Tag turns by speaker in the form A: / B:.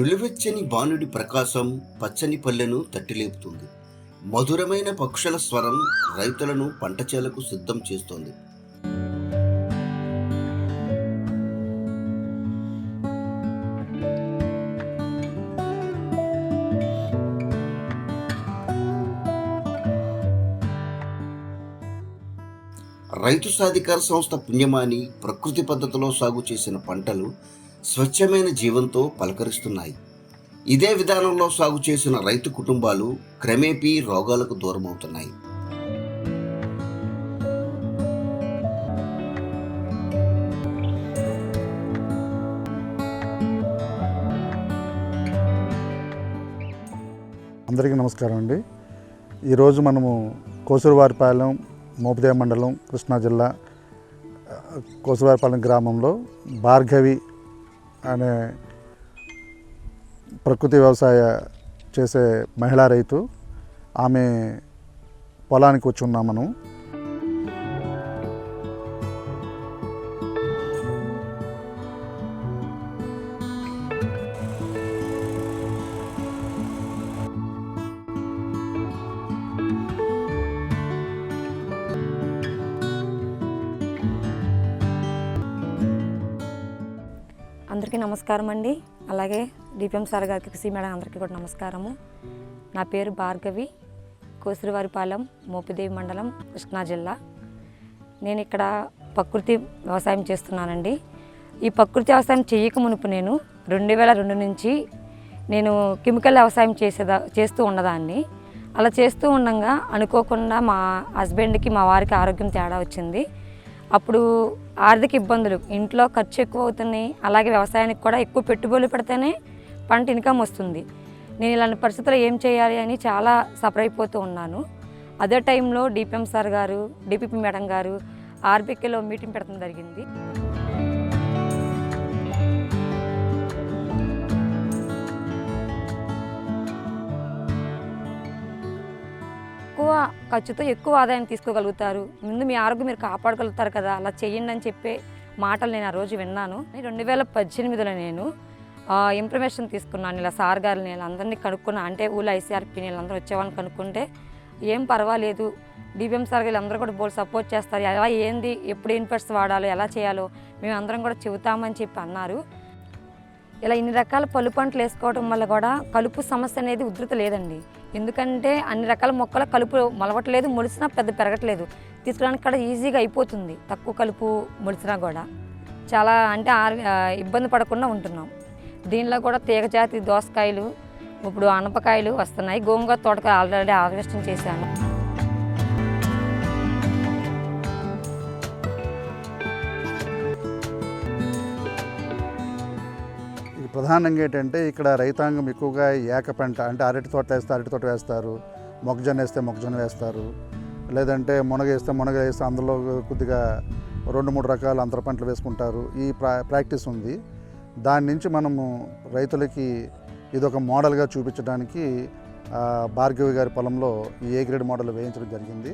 A: నులివెచ్చని బాణుడి ప్రకాశం పచ్చని పల్లెను తట్టిలేపుతుంది. మధురమైన పక్షుల స్వరం రైతులను పంట చేలకు సిద్ధం చేస్తోంది. రైతు సాధికార సంస్థ పుణ్యమాని ప్రకృతి పద్ధతిలో సాగు చేసిన పంటలు స్వచ్ఛమైన జీవంతో పలకరిస్తున్నాయి. ఇదే విధానంలో సాగు చేసిన రైతు కుటుంబాలు క్రమేపీ రోగాలకు దూరమవుతున్నాయి.
B: అందరికీ నమస్కారం అండి. ఈరోజు మనము కోసూరువారిపాలెం మోపిదేవి మండలం కృష్ణా జిల్లా కోసూరువారిపాలెం గ్రామంలో భార్గవి అనే ప్రకృతి వ్యవసాయ చేసే మహిళా రైతు ఆమె పొలానికి వచ్చి ఉన్నాం మనం.
C: అందరికీ నమస్కారం అండి. అలాగే డిపిఎం సార్ గారికి, కృషి మేడం అందరికీ కూడా నమస్కారము. నా పేరు భార్గవి, కోసూరువారిపాలెం మోపిదేవి మండలం కృష్ణా జిల్లా. నేను ఇక్కడ ప్రకృతి వ్యవసాయం చేస్తున్నానండి. ఈ ప్రకృతి వ్యవసాయం చేయక మునుపు నేను 2002 నుంచి నేను కెమికల్ వ్యవసాయం చేస్తూ ఉన్నదాన్ని. అలా చేస్తూ ఉండగా అనుకోకుండా మా హస్బెండ్కి, మా వారికి ఆరోగ్యం తేడా వచ్చింది. అప్పుడు ఆర్థిక ఇబ్బందులు, ఇంట్లో ఖర్చు ఎక్కువ అవుతున్నాయి, అలాగే వ్యవసాయానికి కూడా ఎక్కువ పెట్టుబడులు పెడితేనే పంట ఇన్కమ్ వస్తుంది. నేను ఇలాంటి పరిస్థితుల్లో ఏం చేయాలి అని చాలా సఫర్ అయిపోతూ ఉన్నాను. అదే టైంలో డిపిఎం సార్ గారు, డిపిపి మేడం గారు ఆర్బికేలో మీటింగ్ పెట్టడం జరిగింది. ఎక్కువ ఖర్చుతో ఎక్కువ ఆదాయం తీసుకోగలుగుతారు, ముందు మీ ఆరోగ్యం మీరు కాపాడగలుగుతారు కదా, అలా చెయ్యండి అని చెప్పే మాటలు నేను ఆ రోజు విన్నాను. 2018లో నేను ఇన్ఫర్మేషన్ తీసుకున్నాను. ఇలా సార్ గారిని అందరినీ కనుక్కున్నా. అంటే ఊళ్ళో ఐసీఆర్పీ వీళ్ళందరూ వచ్చేవాళ్ళని కనుక్కుంటే ఏం పర్వాలేదు, డిపిఎం సార్ వీళ్ళందరూ కూడా బోల్ సపోర్ట్ చేస్తారు, ఎలా ఏంది, ఎప్పుడు ఇన్పుట్స్ వాడాలో, ఎలా చేయాలో మేము అందరం కూడా చెబుతామని చెప్పి అన్నారు. ఇలా ఇన్ని రకాల పళ్ళు పంటలు వేసుకోవడం వల్ల కూడా కలుపు సమస్య అనేది ఉధృత లేదండి. ఎందుకంటే అన్ని రకాల మొక్కలు కలుపు మొలవట్లేదు, మొలిసినా పెద్ద పెరగట్లేదు, తీసుకోవడానికి కూడా ఈజీగా అయిపోతుంది. తక్కువ కలుపు మొలిసినా కూడా చాలా అంటే ఇబ్బంది పడకుండా ఉంటున్నాం. దీనిలో కూడా తీగజాతి దోసకాయలు, ఇప్పుడు అనపకాయలు వస్తున్నాయి. గోంగూర తోటకాయ ఆల్రెడీ హార్వెస్టింగ్ చేశాను.
B: ప్రధానంగా ఏంటంటే ఇక్కడ రైతాంగం ఎక్కువగా ఏక పంట, అంటే అరటి తోట వేస్తే అరటి తోట వేస్తారు, మొక్కజొన్న వేస్తే మొక్కజొన్న వేస్తారు, లేదంటే మునగ వేస్తే అందులో కొద్దిగా 2-3 రకాల అంతర పంటలు వేసుకుంటారు. ఈ ప్రాక్టీస్ ఉంది. దాని నుంచి మనము రైతులకి ఇదొక మోడల్గా చూపించడానికి భార్గవి గారి పొలంలో ఈ ఏ గ్రేడ్ మోడల్ వేయించడం జరిగింది.